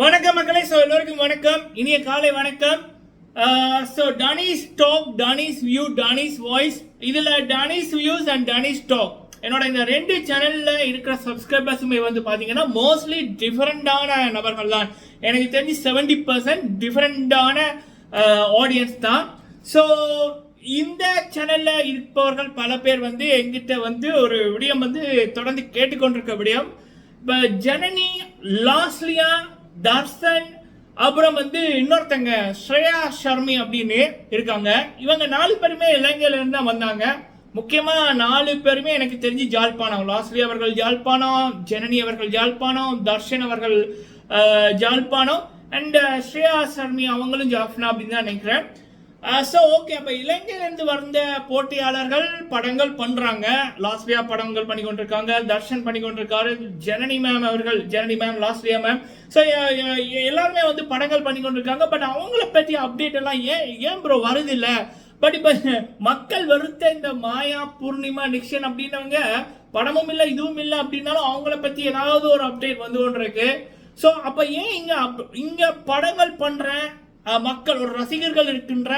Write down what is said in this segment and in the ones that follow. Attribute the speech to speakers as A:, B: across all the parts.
A: வணக்கம் மக்களே. எல்லோருக்கும் வணக்கம், இனிய காலை வணக்கம். டானிஸ் டாக், டானிஸ் வியூ, டானிஸ் வாய்ஸ், இதில் டானிஸ் வியூஸ் அண்ட் டானிஸ் டாக் என்னோட இந்த ரெண்டு சேனலில் இருக்கிற சப்ஸ்கிரைபர்ஸுமே வந்து பார்த்தீங்கன்னா மோஸ்ட்லி டிஃப்ரெண்டான நபர்கள் தான். எனக்கு தெரிஞ்சு 70% டிஃப்ரெண்டான ஆடியன்ஸ் தான். ஸோ இந்த சேனலில் இருப்பவர்கள் பல பேர் வந்து எங்கிட்ட வந்து ஒரு விடயம் வந்து தொடர்ந்து கேட்டுக்கொண்டிருக்க விடயம். இப்போ ஜனனி, லாஸ்லியா, தர்ஷன், அப்புறம் வந்து இன்னொருத்தங்க ஸ்ரேயா ஷர்மி அப்படின்னு இருக்காங்க. இவங்க 4 பேருமே இலங்கையில இருந்து தான் வந்தாங்க. முக்கியமா 4 பேருமே எனக்கு தெரிஞ்சு ஜாழ்ப்பாணம். லாஸ்லியா அவர்கள் ஜாழ்ப்பாணம், ஜனனி அவர்கள் ஜாழ்ப்பாணம், தர்ஷன் அவர்கள் ஜாழ்ப்பாணம், அண்ட் ஸ்ரேயா ஷர்மி அவங்களும் ஜாஃப்னா அப்படின்னு தான் நினைக்கிறேன். ஸோ ஓகே, அப்போ இலங்கையிலேருந்து வந்த போட்டியாளர்கள் படங்கள் பண்ணுறாங்க. லாஸ்லியா படங்கள் பண்ணி கொண்டிருக்காங்க, தர்ஷன் பண்ணி கொண்டிருக்காரு, Janani ma'am, Losliya ma'am. So எல்லாருமே வந்து படங்கள் பண்ணி கொண்டிருக்காங்க. பட் அவங்கள பற்றி அப்டேட் எல்லாம் ஏன் ப்ரோ வருது இல்லை? பட் இப்போ மக்கள் வெறுத்த இந்த மாயா, பூர்ணிமா, நிக்ஷன் அப்படின்னவங்க படமும் இல்லை இதுவும் இல்லை அப்படின்னாலும் அவங்கள பற்றி ஏதாவது ஒரு அப்டேட் வந்து கொண்டு இருக்கு. ஸோ அப்போ ஏன் இங்கே படங்கள் பண்ணுறேன் மக்கள், ஒரு ரசிகர்கள் இருக்கின்ற,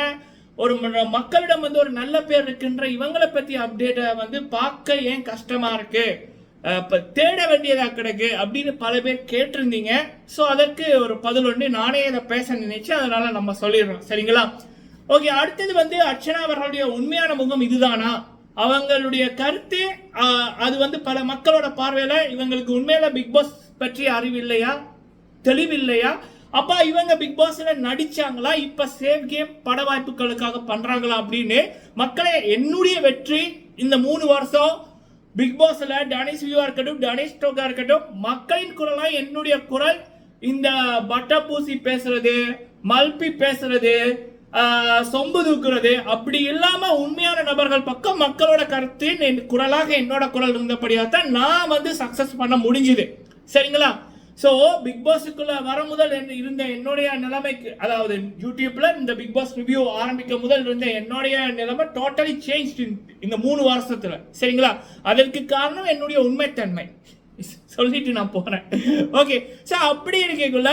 A: ஒரு மக்களிடம் வந்து ஒரு நல்ல பேர் இருக்கின்ற இவங்களை பற்றி அப்டேட்டை வந்து பார்க்க ஏன் கஷ்டமா இருக்கு, இப்போ தேட வேண்டியதா கிடக்கு அப்படின்னு பல பேர் கேட்டிருந்தீங்க. ஸோ அதற்கு ஒரு பதில் ஒன்று நானே இதை பேச நினைச்சு அதனால நம்ம சொல்லிடுறோம், சரிங்களா? ஓகே, அடுத்தது வந்து அர்ச்சனா அவர்களுடைய உண்மையான முகம் இதுதானா, அவங்களுடைய கருத்து அது வந்து பல மக்களோட பார்வையில இவங்களுக்கு உண்மையில பிக் பாஸ் பற்றி அறிவில்லையா, தெளிவில்லையா, அப்பா இவங்க பிக் பாஸ்ல நடிச்சாங்களா, இப்ப சேவ் கேம் பட வாய்ப்புகளுக்காக பண்றாங்களா அப்படின்னு மக்களே, என்னுடைய வெற்றி இந்த 3 வருஷம் பிக் பாஸ்ல டானிஸ் வியூவா இருக்கட்டும், டானிஸ் டாக்கா இருக்கட்டும், மக்களின் குரலா என்னுடைய குரல் இந்த பட்டா பூசி பேசுறது, மல்பி பேசுறது, சொம்பு தூக்குறது அப்படி இல்லாம உண்மையான நபர்கள் பக்கம் மக்களோட கருத்து குரலாக என்னோட குரல் இருந்தபடியாக தான் நான் வந்து சக்சஸ் பண்ண முடிஞ்சுது, சரிங்களா? ஸோ பிக் பாஸுக்குள்ள வர முதல் இருந்த என்னுடைய நிலைமைக்கு, அதாவது யூடியூப்ல இந்த பிக் பாஸ் ரிவ்யூ ஆரம்பிக்க முதல் இருந்த என்னுடைய நிலைமை டோட்டலி சேஞ்ச் இந்த 3 வருஷத்துல, சரிங்களா? அதற்கு காரணம் என்னுடைய உண்மைத்தன்மை சொல்லிட்டு நான் போறேன். ஓகே, ஸோ அப்படி இருக்கக்குள்ள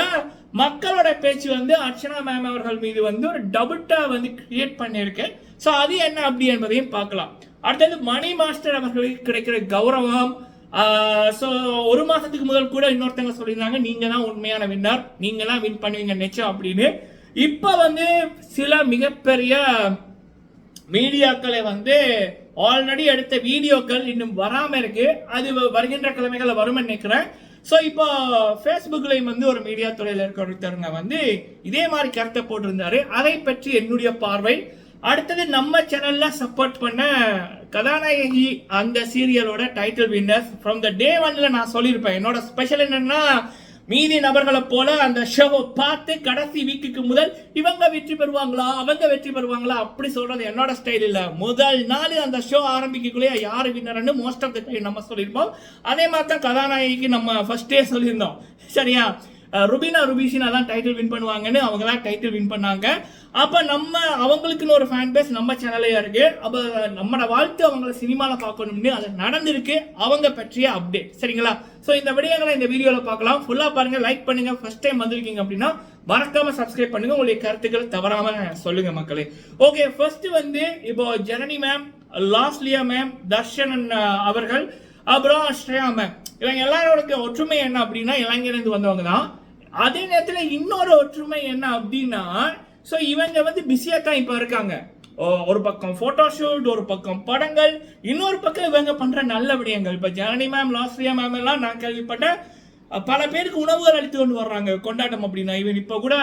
A: மக்களோட பேச்சு வந்து அர்ச்சனா மேம் அவர்கள் மீது வந்து ஒரு டபுட்டா வந்து கிரியேட் பண்ணியிருக்கேன். ஸோ அது என்ன அப்படி என்பதையும் பார்க்கலாம். அடுத்தது மணி மாஸ்டர் அவர்களுக்கு கிடைக்கிற கௌரவம். ஸோ 1 மாசத்துக்கு முதல் கூட இன்னொருத்தங்க சொல்லியிருந்தாங்க நீங்க தான் உண்மையான வின்னர், நீங்க தான் வின் பண்ணுவீங்க நிச்சயம் அப்படின்னு. இப்போ வந்து சில மிகப்பெரிய மீடியாக்களை வந்து ஆல்ரெடி எடுத்த வீடியோக்கள் இன்னும் வராம இருக்கு, அது வருகின்ற கிழமைகள் வரும்னு நினைக்கிறேன். ஸோ இப்போ ஃபேஸ்புக்லையும் வந்து ஒரு மீடியா துறையில் இருக்கிறவங்க வந்து இதே மாதிரி கருத்தை போட்டிருந்தாரு. அதை பற்றி என்னுடைய பார்வை. அடுத்தது நம்ம சேனல்ல சப்போர்ட் பண்ண கதாநாயகி அந்த சீரியலோட டைட்டில் வின்னர்ஸ் ஃப்ரம் த டே 1ல நான் சொல்லியிருப்பேன். என்னோட ஸ்பெஷல் என்னன்னா, மீதி நபர்களை போல அந்த ஷோவை பார்த்து கடைசி வீக்குக்கு முதல் இவங்க வெற்றி பெறுவாங்களா, அவங்க வெற்றி பெறுவாங்களா அப்படி சொல்றது என்னோட ஸ்டைல் இல்ல. முதல் நாள் அந்த ஷோ ஆரம்பிக்கக்குள்ளே யாரு வின்னர்னு மோஸ்ட் ஆஃப் த டைம் நம்ம சொல்லியிருப்போம். அதே மாதிரி தான் கதாநாயகிக்கு நம்ம ஃபர்ஸ்டே சொல்லியிருந்தோம், சரியா? ருபிஷினா தான் டைட்டில் வின் பண்ணுவாங்கன்னு, அவங்க தான் டைட்டில் வின் பண்ணாங்க. அப்ப நம்ம அவங்களுக்குன்னு ஒரு ஃபேன் பேஸ் நம்ம சேனல்லையா இருக்கு. அப்ப நம்மளோட வாழ்த்து அவங்கள சினிமாவில் பார்க்கணும்னு அது நடந்திருக்கு. அவங்க பற்றிய அப்டேட், சரிங்களா? ஸோ இந்த விடயங்களை இந்த வீடியோவில் பார்க்கலாம். ஃபுல்லாக பாருங்க, லைக் பண்ணுங்க. ஃபர்ஸ்ட் டைம் வந்திருக்கீங்க அப்படின்னா மறக்காம சப்ஸ்கிரைப் பண்ணுங்க. உங்களுடைய கருத்துக்களை தவறாம சொல்லுங்க மக்களே. ஓகே, ஃபர்ஸ்ட் வந்து இப்போ ஜனனி மேம், லாஸ்லியா மேம், தர்ஷன் அவர்கள், அப்புறம் ஸ்ரேயா மேம், இவங்க எல்லாரோட ஒற்றுமை என்ன அப்படின்னா இலங்கையிலிருந்து வந்தவங்க தான். அதே நேரத்தில் இன்னொரு ஒற்றுமை என்ன அப்படின்னா, ஸோ இவங்க வந்து பிஸியாக தான் இப்போ இருக்காங்க. ஒரு பக்கம் போட்டோஷூட், ஒரு பக்கம் படங்கள், இன்னொரு பக்கம் இவங்க பண்ற நல்ல விடயங்கள். இப்போ ஜனனி மேம், லாஸ்லியா மேம் எல்லாம் நான் கேள்விப்பட்டேன் பல பேருக்கு உணவுகள் அளித்து கொண்டு வர்றாங்க கொண்டாட்டம் அப்படின்னா. இவன் இப்போ கூட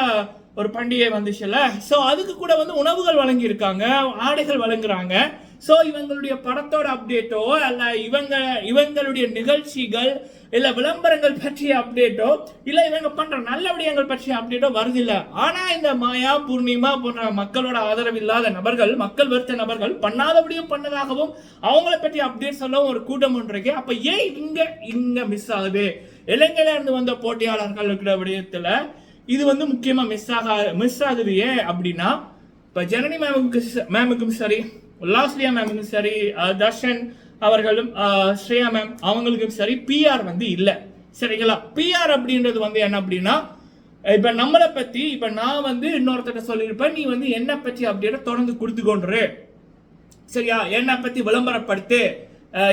A: ஒரு பண்டிகை வந்துச்சுல்ல, ஸோ அதுக்கு கூட வந்து உணவுகள் வழங்கியிருக்காங்க, ஆடைகள் வழங்குறாங்க. ஸோ இவங்களுடைய படத்தோட அப்டேட்டோ அல்ல இவங்களுடைய நிகழ்ச்சிகள் இல்ல விளம்பரங்கள் பற்றிய அப்டேட்டோ இல்ல இவங்க பண்ற நல்ல விடயங்கள் பற்றிய அப்டேட்டோ வருதில்லை. ஆனா இந்த மாயா, பூர்ணிமா போன்ற மக்களோட ஆதரவு இல்லாத நபர்கள், மக்கள் வெறுத்த நபர்கள் பண்ணாதபடியும் பண்ணதாகவும் அவங்கள பற்றி அப்டேட் சொல்லவும் ஒரு கூட்டம் ஒன்று இருக்கு. அப்ப ஏன் இங்க மிஸ் ஆகுது? இலங்கையில இருந்து வந்த போட்டியாளர்கள் இருக்கிற விடயத்துல இது வந்து முக்கியமா மிஸ் ஆகுது. ஏன் அப்படின்னா, இப்ப ஜனனி மேமுக்கும் சரி, லாஸ்லியா மேமுக்கும் சரி, தர்ஷன் அவர்களும் ஸ்ரேயா மேம் அவங்களுக்கும் சரி பிஆர் வந்து இல்லை, சரிங்களா? பிஆர் அப்படின்றது வந்து என்ன அப்படின்னா, இப்ப நம்மளை பத்தி இப்ப நான் வந்து இன்னொருத்தட்ட சொல்லியிருப்பேன், நீ வந்து என்ன பத்தி அப்டேட்டை தொடர்ந்து கொடுத்து கொண்டு சரியா, என்னை பத்தி விளம்பரப்படுத்து,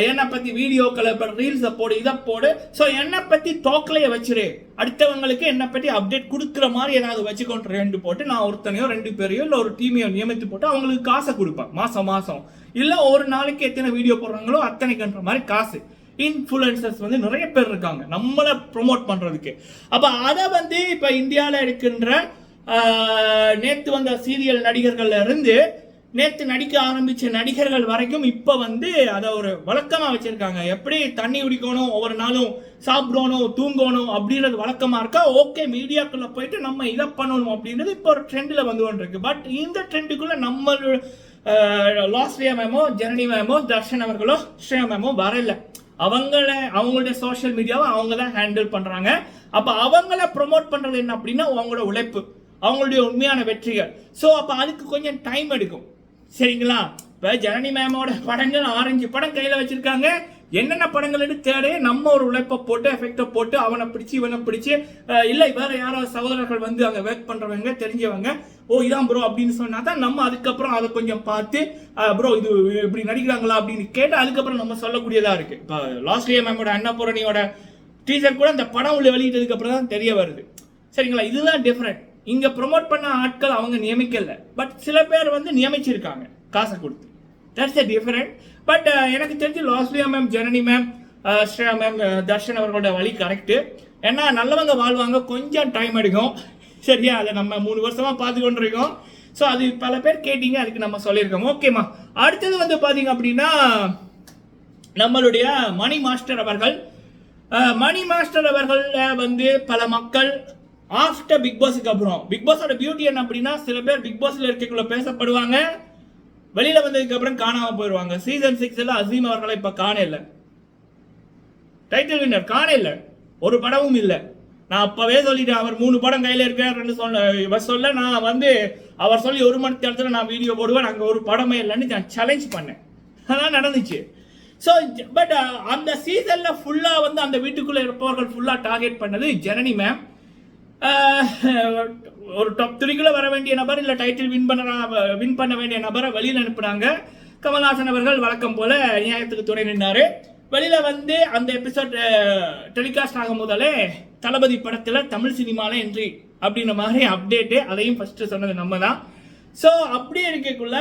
A: என்னை பத்தி வீடியோக்களை ரீல்ஸை போடு, இதை போடு. ஸோ என்னை பத்தி டோக்கலையே வச்சிரு, அடுத்தவங்களுக்கு என்னை பத்தி அப்டேட் கொடுக்குற மாதிரி ஏதாவது வச்சுக்கொண்டு ரெண்டு போட்டு நான் ஒருத்தனையோ 2 பேரையோ இல்லை ஒரு டீமையோ நியமித்து போட்டு அவங்களுக்கு காசை கொடுப்பேன் மாசம். இல்லை ஒரு நாளைக்கு எத்தனை வீடியோ போடுறாங்களோ அத்தனைக்குன்ற மாதிரி காசு. இன்ஃப்ளூயன்சர்ஸ் வந்து நிறைய பேர் இருக்காங்க நம்மளை ப்ரொமோட் பண்றதுக்கு. அப்ப அதை வந்து இப்ப இந்தியாவில் இருக்கின்ற நேற்று வந்த சீரியல் நடிகர்கள்ல இருந்து நேற்று நடிக்க ஆரம்பிச்ச நடிகர்கள் வரைக்கும் இப்ப வந்து அதை ஒரு வழக்கமா வச்சிருக்காங்க. எப்படி தண்ணி குடிக்கணும், ஒவ்வொரு நாளும் சாப்பிடணும், தூங்கணும் அப்படின்றது வழக்கமா இருக்கா, ஓகே மீடியாக்குள்ள போயிட்டு நம்ம இதை பண்ணணும் அப்படின்றது இப்போ ஒரு ட்ரெண்ட்ல வந்து கொண்டு இருக்கு. பட் இந்த ட்ரெண்டுக்குள்ள நம்ம லாஸ்லியா மேமோ, ஜெனனி மேமோ, தர்ஷன் அவர்களோ, ஸ்ரேயா மேமோ வரல. அவங்களுடைய சோஷியல் மீடியாவை அவங்க தான் ஹேண்டில் பண்றாங்க. அப்ப அவங்கள ப்ரொமோட் பண்றது என்ன அப்படின்னா அவங்களோட உழைப்பு, அவங்களுடைய உண்மையான வெற்றிகள். ஸோ அப்ப அதுக்கு கொஞ்சம் டைம் எடுக்கும், சரிங்களா. இப்ப ஜனனி மேமோட படங்கள் 6 படம் கையில வச்சிருக்காங்க. என்னென்ன படங்கள் எடுத்து தேட நம்ம ஒரு உழைப்பை போட்டு எஃபெக்டை போட்டு அவனை பிடிச்சி இவனை பிடிச்சி, இல்லை வேற யாரோ சகோதரர்கள் வந்து அங்கே ஒர்க் பண்றவங்க தெரிஞ்சவங்க, ஓ இதான் ப்ரோ அப்படின்னு சொன்னா தான் நம்ம அதுக்கப்புறம் அதை கொஞ்சம் பார்த்து ப்ரோ இது இப்படி நடிக்கிறாங்களா அப்படின்னு கேட்டு அதுக்கப்புறம் நம்ம சொல்லக்கூடியதா இருக்கு. இப்போ லாஸ்லியா மேமோட அன்னபூரணியோட டீச்சர் கூட அந்த படம் உள்ள வெளியிட்டதுக்கு அப்புறம் தான் தெரிய வருது, சரிங்களா. இதுதான் டிஃபரெண்ட். இங்க ப்ரொமோட் பண்ண ஆட்கள் அவங்க நியமிக்கல, பட் சில பேர் வந்து நியமிச்சிருக்காங்க காசை கொடுத்து. That's a different. பட் எனக்கு தெரிஞ்சு Losliya ma'am, Janani ma'am, Shreya ma'am, Darshan அவர்களோட வழி கரெக்டு. ஏன்னா நல்லவங்க வாழ்வாங்க, கொஞ்சம் டைம் எடுக்கும், சரியா. அதை நம்ம 3 வருஷமா பார்த்து கொண்டு இருக்கோம். ஸோ அது பல பேர் கேட்டீங்க, அதுக்கு நம்ம சொல்லியிருக்கோம். ஓகேம்மா. அடுத்தது வந்து பார்த்தீங்க அப்படின்னா நம்மளுடைய மணி மாஸ்டர் அவர்கள். மணி மாஸ்டர் அவர்கள் வந்து பல மக்கள் ஆஃப்டர் பிக் பாஸுக்கு அப்புறம், பிக் பாஸோட பியூட்டி என்ன அப்படின்னா சில பேர் பிக் பாஸ்ல இருக்கக்குள்ள பேசப்படுவாங்க, வெளியில வந்ததுக்கு அப்புறம் காணாம போயிடுவாங்க. சீசன் 6 அசீம் அவர்களை இப்ப காணல, டைட்டில் வின்னர் காணல, ஒரு படமும் இல்லை. நான் அப்பவே சொல்லிட்டேன், அவர் 3 படம் கையில இருக்காருன்னு சொல்ல நான் வந்து அவர் சொல்லி 1 மணி நேரத்தில் நான் வீடியோ போடுவேன், அங்கே ஒரு படமே இல்லைன்னு நான் சேலஞ்ச் பண்ணேன். அதான் நடந்துச்சு. ஸோ பட் அந்த சீசன்ல ஃபுல்லா வந்து அந்த வீட்டுக்குள்ள இருப்பவர்கள் ஃபுல்லா டார்கெட் பண்ணது ஜனனி மேம். ஒரு டாப் 3 வர வேண்டிய நபர் இல்லை டைட்டில் வின் பண்ண வேண்டிய நபரை வெளியில் அனுப்புனாங்க. கமல்ஹாசன் அவர்கள் வழக்கம் போல நியாயத்துக்கு துணை நின்றாரு. வெளியில வந்து அந்த எபிசோட் டெலிகாஸ்ட் ஆகும் போதாலே தளபதி படத்துல தமிழ் சினிமால என்ட்ரி அப்படின்ற மாதிரி அப்டேட்டு, அதையும் ஃபர்ஸ்ட் சொன்னது நம்ம தான். ஸோ அப்படி இருக்கக்குள்ள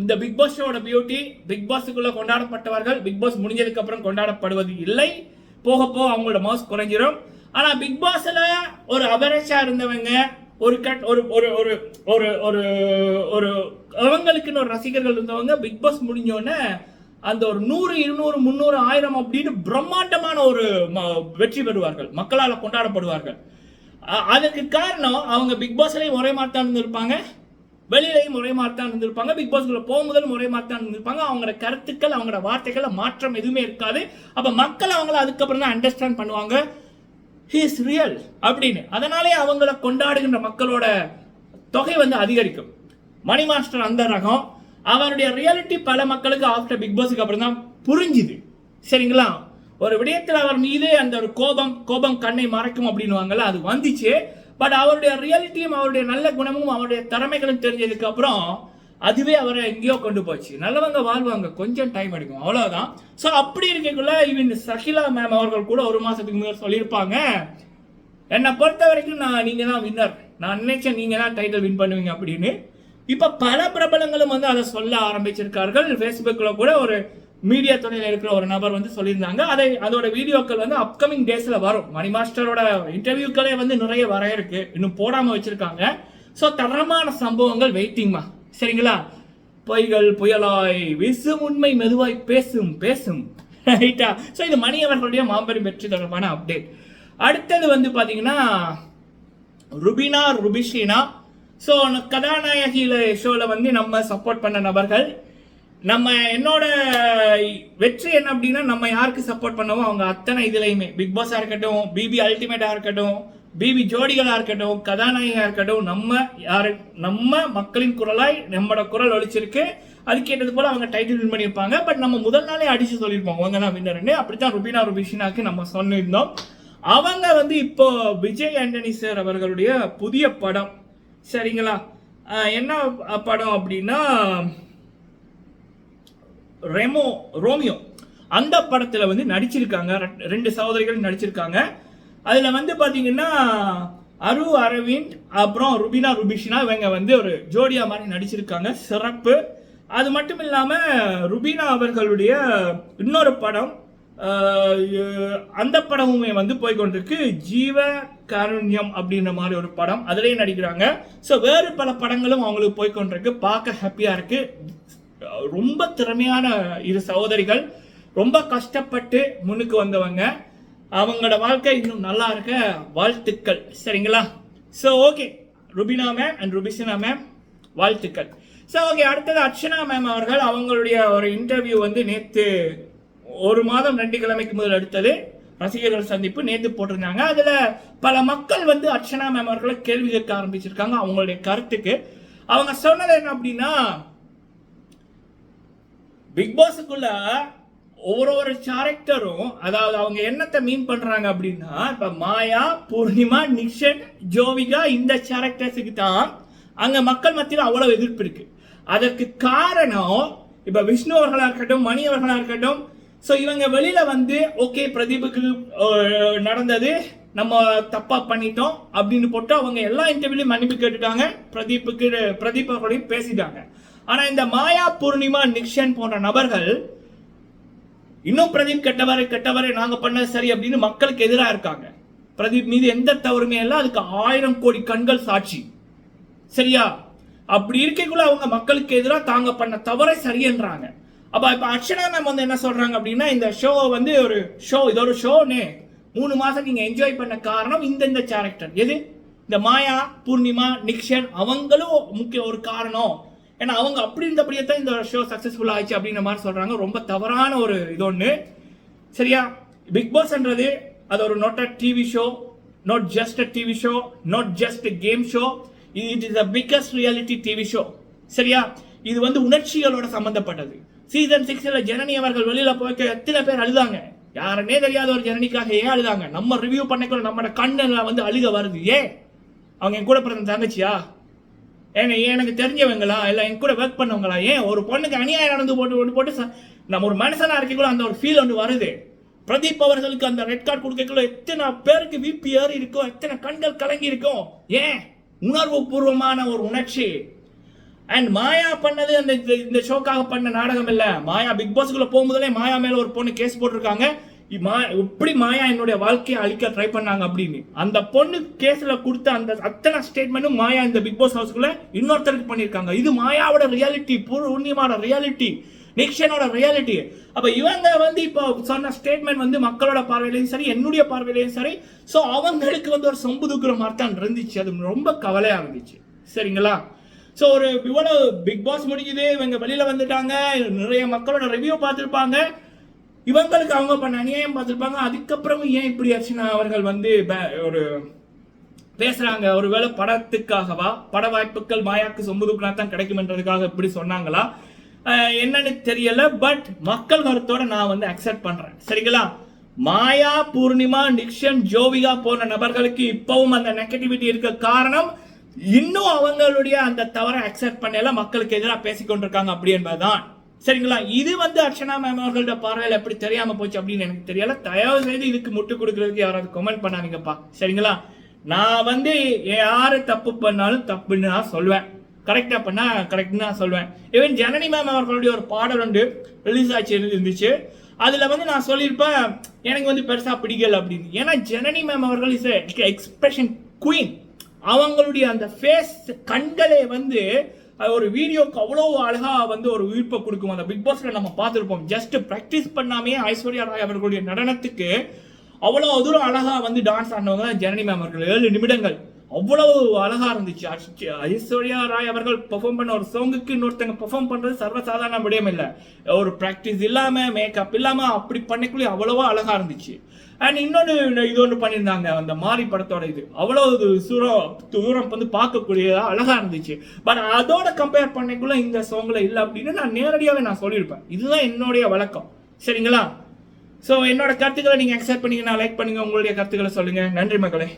A: இந்த பிக் பாஸ் ஷோட பியூட்டி, பிக் பாஸுக்குள்ள கொண்டாடப்பட்டவர்கள் பிக் பாஸ் முடிஞ்சதுக்கு அப்புறம் கொண்டாடப்படுவது இல்லை, போக போக அவங்களோட மாஸ் குறைஞ்சிரும். ஆனா பிக் பாஸ்ல ஒரு அவரேஜா இருந்தவங்க, ஒரு அவங்களுக்குன்னு ஒரு ரசிகர்கள் இருந்தவங்க பிக் பாஸ் முடிஞ்சோடனே அந்த ஒரு 100, 200, 300, 1000 அப்படின்னு பிரம்மாண்டமான ஒரு வெற்றி பெறுவார்கள், மக்களால் கொண்டாடப்படுவார்கள். அதுக்கு காரணம் அவங்க பிக் பாஸ்லயும் ஒரே மாதிரி தான் இருந்திருப்பாங்க, வெளியிலையும் ஒரே மாதிரி தான் இருந்திருப்பாங்க, பிக் பாஸ்குள்ள போகும்போதும் ஒரே மாதிரி தான் இருந்திருப்பாங்க. அவங்களோட கருத்துக்கள், அவங்களோட வார்த்தைகள் மாற்றம் எதுவுமே இருக்காது. அப்ப மக்கள் அவங்கள அதுக்கப்புறம் தான் அண்டர்ஸ்டாண்ட் பண்ணுவாங்க, he is real அப்படின்னு. அதனாலே அவங்கள கொண்டாடுகின்ற மக்களோட தொகை வந்து அதிகரிக்கும். மணி மாஸ்டர் அந்த ரகம், அவருடைய ரியாலிட்டி பல மக்களுக்கு ஆஃப்டர் பிக் பாஸுக்கு அப்புறம் தான் புரிஞ்சுது, சரிங்களா. ஒரு விடயத்தில் அவர் மீது அந்த ஒரு கோபம் கண்ணை மறைக்கும் அப்படின்னுவாங்கல்ல, அது வந்துச்சு. பட் அவருடைய ரியாலிட்டியும் அவருடைய நல்ல குணமும் அவருடைய திறமைகளும் தெரிஞ்சதுக்கு அப்புறம் அதுவே அவரை எங்கேயோ கொண்டு போச்சு. நல்லவங்க வாழ்வாங்க, கொஞ்சம் டைம் எடுக்கும், அவ்வளவுதான். ஸோ அப்படி இருக்கக்குள்ள இவன் சஹிலா மேம் அவர்கள் கூட 1 மாசத்துக்கு முன்னாடி சொல்லியிருப்பாங்க, என்னை பொறுத்த வரைக்கும் நீங்க தான் வின்னர், நான் நினைச்சேன் நீங்க தான் டைட்டில் வின் பண்ணுவீங்க அப்படின்னு. இப்ப பல பிரபலங்களும் வந்து அதை சொல்ல ஆரம்பிச்சிருக்கார்கள். ஃபேஸ்புக்ல கூட ஒரு மீடியா துறையில் இருக்கிற ஒரு நபர் வந்து சொல்லியிருந்தாங்க. அதோட வீடியோக்கள் வந்து அப்கமிங் டேஸ்ல வரும். மணி மாஸ்டரோட இன்டர்வியூக்களே வந்து நிறைய வர இருக்கு, இன்னும் போடாம வச்சிருக்காங்க. ஸோ தரமான சம்பவங்கள் வெயிட்டிங்மா, சரிங்களா. பொய்கள் புயலாய் வீசும், உண்மை மெதுவாய் பேசும் ரைட்டா. ஸோ இது மணி அவர்களுடைய மாபெரும் வெற்றி தொடர்பான அப்டேட். அடுத்தது வந்து பாத்தீங்கன்னா ருபினா ருபிஷினா. ஸோ கதாநாயகியில ஷோல வந்து நம்ம சப்போர்ட் பண்ண நபர்கள், என்னோட வெற்றி என்ன அப்படின்னா நம்ம யாருக்கு சப்போர்ட் பண்ணவோ அவங்க அத்தனை இதுலையுமே, பிக் பாஸா இருக்கட்டும், பிபி அல்டிமேட்டா இருக்கட்டும், பிபி ஜோடிகளா இருக்கட்டும், கதாநாயகா இருக்கட்டும், நம்ம மக்களின் குரலாய் நம்மளோட குரல் ஒழிச்சிருக்கு. அதுக்கேற்றது போல அவங்க டைட்டில் வின் பண்ணியிருப்பாங்க. பட் நம்ம முதல் நாளே அடிச்சு சொல்லியிருப்போம் அவங்க தான் வின்னர்னு. அப்படித்தான் ருபினா ருபிஷினாக்கு நம்ம சொல்லியிருந்தோம். அவங்க வந்து இப்போ விஜய் ஆண்டனி சார் அவர்களுடைய புதிய படம், சரிங்களா, என்ன படம் அப்படின்னா ரோமியோ, அந்த படத்துல வந்து நடிச்சிருக்காங்க. 2 சகோதரிகள் நடிச்சிருக்காங்க. அதுல வந்து பாத்தீங்கன்னா அரவிந்த் அப்புறம் ருபினா ருபிஷினா இவங்க வந்து ஒரு ஜோடியா மாதிரி நடிச்சிருக்காங்க. சிறப்பு. அது மட்டும் இல்லாம ருபினா அவர்களுடைய இன்னொரு படம், அந்த படமுமே வந்து போய்கொண்டிருக்கு, ஜீவ காருண்யம் அப்படின்ற மாதிரி ஒரு படம், அதுலயே நடிக்கிறாங்க. ஸோ வேறு பல படங்களும் அவங்களுக்கு போய்கொண்டிருக்கு. பார்க்க ஹாப்பியா இருக்கு. ரொம்ப திறமையான 2 சகோதரிகள், ரொம்ப கஷ்டப்பட்டு முன்னுக்கு வந்தவங்க. அவங்களோட வாழ்க்கை இன்னும் நல்லா இருக்க வாழ்த்துக்கள், சரிங்களா. So okay, Rubina ma'am and Rubishana ma'am வாழ்த்துக்கள். ஸோ ஓகே, அடுத்தது அர்ச்சனா மேம் அவர்கள் அவங்களுடைய ஒரு இன்டர்வியூ வந்து நேற்று 1 மாதம் 2 கிழமைக்கு முதல் எடுத்தது ரசிகர்கள் சந்திப்பு நேற்று போட்டிருந்தாங்க. அதுல பல மக்கள் வந்து அர்ச்சனா மேம் அவர்களை கேள்வி கேட்க ஆரம்பிச்சிருக்காங்க. அவங்களுடைய கருத்துக்கு அவங்க சொன்னது என்ன அப்படின்னா, பிக் பாஸுக்குள்ள ஒவ்வொரு கேரக்டரும், அதாவது அவங்க என்னத்தை மீன் பண்றாங்க அப்படின்னா, இப்ப மாயா, பூர்ணிமா, நிக்ஷன், ஜோவிகா இந்த கேரக்டர்ஸுக்கு தான் அங்க மக்கள் மத்தியில் அவ்வளவு எதிர்ப்பு இருக்கு. அதற்கு காரணம் இப்ப விஷ்ணு அவர்களா இருக்கட்டும், மணி அவர்களா இருக்கட்டும். ஸோ இவங்க வெளியில வந்து ஓகே பிரதீப்புக்கு நடந்தது நம்ம தப்பா பண்ணிட்டோம் அப்படின்னு போட்டு அவங்க எல்லா இன்டர்வியூலையும் மன்னிப்பு கேட்டுட்டாங்க. பிரதீப் அவர்களையும் பேசிட்டாங்க. ஆனா இந்த மாயா, பூர்ணிமா, நிக்ஷன் போன்ற நபர்கள் இன்னும் பிரதீப் கெட்டவரை நாங்க பண்ணது சரி அப்படின்னு மக்களுக்கு எதிராக இருக்காங்க. பிரதீப் மீது எந்த தவறுமே இல்லை, அதுக்கு 1000 கோடி கண்கள் சாட்சி, சரியா. அப்படி இருக்கக்குள்ள அவங்க மக்களுக்கு எதிராக தாங்க பண்ண தவறை சரியன்றாங்க. அப்ப இப்ப அர்ச்சனா மேம் வந்து என்ன சொல்றாங்க அப்படின்னா, இந்த ஷோ வந்து ஒரு ஷோ, இது ஒரு ஷோன்னு 3 மாசம் நீங்க என்ஜாய் பண்ண காரணம் இந்த கேரக்டர். எது? இந்த மாயா, பூர்ணிமா, நிக்ஷன் அவங்களும் முக்கிய ஒரு காரணம். ஏன்னா அவங்க அப்படி இருந்தபடியே தான் இந்த ஷோ சக்சஸ்ஃபுல் ஆயிடுச்சு அப்படின்ற மாதிரி சொல்றாங்க. ரொம்ப தவறான ஒரு இது ஒன்று, சரியா. பிக் பாஸ்ன்றது அது ஒரு not a TV show, not just a TV show, not just a game show. It is the biggest reality TV show, சரியா. இது வந்து உணர்ச்சிகளோட சம்பந்தப்பட்டது. சீசன் 6ல ஜனனி அவர்கள் வெளியில போய் எத்தனை பேர் அழுதாங்க. யாருன்னே தெரியாத ஒரு ஜனனிக்காக ஏன் அழுதாங்க? நம்ம ரிவ்யூ பண்ணக்குள்ள நம்ம கண்ணுல வந்து அழுக வருது. ஏன்? அவங்க என் கூட பிறந்த தங்கச்சியா? எனக்கு தெரிஞ்சவங்களா? இல்லை என் கூட ஒர்க் பண்ணவங்களா? ஏன் ஒரு பொண்ணுக்கு அநியாயம் நடந்து போட்டு நம்ம ஒரு மனுஷனா இருக்கக்குள்ள அந்த ஒரு ஃபீல் ஒன்று வருது. பிரதீப் அவர்களுக்கு அந்த ரெட் கார்டு கொடுக்கக்குள்ள எத்தனை பேருக்கு விபி ஏறி இருக்கும், எத்தனை கண்கள் கலங்கி இருக்கும். ஏன்? உணர்வு பூர்வமான ஒரு உணர்ச்சி. அண்ட் மாயா பண்ணது அந்த இந்த ஷோக்காக பண்ண நாடகம் இல்ல. மாயா பிக் பாஸ்க்குள்ள போகும்போதே மாயா மேல ஒரு பொண்ணு கேஸ் போட்டிருக்காங்க. எப்படி மாயா என்னுடைய வாழ்க்கையை அழிக்க ட்ரை பண்ணாங்க அப்படின்னு. அந்த பொண்ணு கேஸ்ல கொடுத்த அந்த அத்தனை ஸ்டேட்மெண்ட்டும் மாயா இந்த பிக் பாஸ் ஹவுஸ்க்குள்ள இன்னொருத்தருக்கு பண்ணிருக்காங்க. இது மாயாவோட ரியாலிட்டி, பூர்ணிமாவோட ரியாலிட்டி, நிக்ஷனோட ரியாலிட்டி. அப்ப இவங்க வந்து இப்போ சொன்ன ஸ்டேட்மெண்ட் வந்து மக்களோட பார்வையிலையும் சரி, என்னுடைய பார்வையிலையும் சரி, ஸோ அவங்களுக்கு வந்து ஒரு சொம்பு தூக்குற மாதிரி தான் இருந்துச்சு. அது ரொம்ப கவலையா இருந்துச்சு, சரிங்களா. ஸோ ஒரு இவ்வளவு பிக் பாஸ் முடிக்குது, இவங்க வெளியில வந்துட்டாங்க, நிறைய மக்களோட ரிவ்யூ பார்த்துருப்பாங்க, இவங்களுக்கு அவங்க பண்ண அநியாயம் பார்த்துருப்பாங்க. அதுக்கப்புறமும் ஏன் இப்படி அர்ச்சனா அவர்கள் வந்து ஒரு பேசுறாங்க? ஒருவேளை படத்துக்காகவா? பட வாய்ப்புகள் மாயாக்கு சொம்பு தூக்குனா தான் கிடைக்கும்ன்றதுக்காக இப்படி சொன்னாங்களா என்னன்னு தெரியல. பட் மக்கள் கருத்தோட நான் வந்து அக்செப்ட் பண்றேன், சரிங்களா. மாயா, பூர்ணிமா, நிக்ஷன், ஜோவிகா போன்ற நபர்களுக்கு இப்பவும் அந்த நெகட்டிவிட்டி இருக்க காரணம் இன்னும் அவங்களுடைய அந்த தவறை அக்செப்ட் பண்ணல, மக்களுக்கு எதிராக பேசிக்கொண்டிருக்காங்க அப்படி என்பதுதான், சரிங்களா. இது வந்து அர்ச்சனா மேம் அவர்களோட பார்வையில் எப்படி தெரியாம போச்சு அப்படின்னு எனக்கு தெரியல. தயவு செய்து இதுக்கு முட்டு கொடுக்கறதுக்கு யாராவது கமெண்ட் பண்ணாதீங்கப்பா, சரிங்களா. நான் வந்து யாரு தப்பு பண்ணாலும் தப்புன்னு நான் சொல்வேன், கரெக்டா பண்ணா கரெக்ட்னு நான் சொல்வேன். ஈவன் ஜனனி மேம் அவர்களுடைய ஒரு பாடல் ஒன்று ரிலீஸ் ஆச்சு இருந்துச்சு. அதுல வந்து நான் சொல்லியிருப்பேன் எனக்கு வந்து பெருசா பிடிக்கல அப்படின்னு. ஏன்னா ஜனனி மேம் அவர்கள் இஸ் எக்ஸ்பிரஷன் குயின். அவங்களுடைய அந்த ஃபேஸ் கண்களே வந்து ஒரு வீடியோக்கு அவ்வளோ அழகா வந்து ஒரு ஈர்ப்பை கொடுக்கும். அந்த பிக் பாஸ்ல நம்ம பார்த்துருப்போம். ஜஸ்ட் ப்ராக்டிஸ் பண்ணாமே ஐஸ்வர்யா ராய் அவர்களுடைய நடனத்துக்கு அவ்வளோ தூரம் அழகா வந்து டான்ஸ் ஆடினவங்க ஜனனி மேம் அவர்கள். 7 நிமிடங்கள் அவ்வளவு அழகா இருந்துச்சு. ஐஸ்வர்யா ராய் அவர்கள் பெர்ஃபார்ம் பண்ண ஒரு சாங்குக்கு இன்னொருத்தங்க பெர்ஃபார்ம் பண்றது சர்வசாதாரண விடயம் இல்லை. ஒரு ப்ராக்டிஸ் இல்லாம, மேக்கப் இல்லாம அப்படி பண்ணக்குள்ளே அவ்வளவா அழகா இருந்துச்சு. அண்ட் இன்னொன்று இது ஒன்று பண்ணியிருந்தாங்க அந்த மாரி படத்தோட, இது அவ்வளவு தூரம் வந்து பார்க்கக்கூடியதா அழகா இருந்துச்சு. பட் அதோட கம்பேர் பண்ணக்குள்ள இந்த சாங்ல இல்லை அப்படின்னு நான் நேரடியாகவே நான் சொல்லியிருப்பேன். இதுதான் என்னுடைய வழக்கம், சரிங்களா. ஸோ என்னோட கருத்துக்களை நீங்கள் அக்செப்ட் பண்ணிங்கன்னா லைக் பண்ணுங்கள், உங்களுடைய கருத்துக்களை சொல்லுங்கள். நன்றி மக்களே.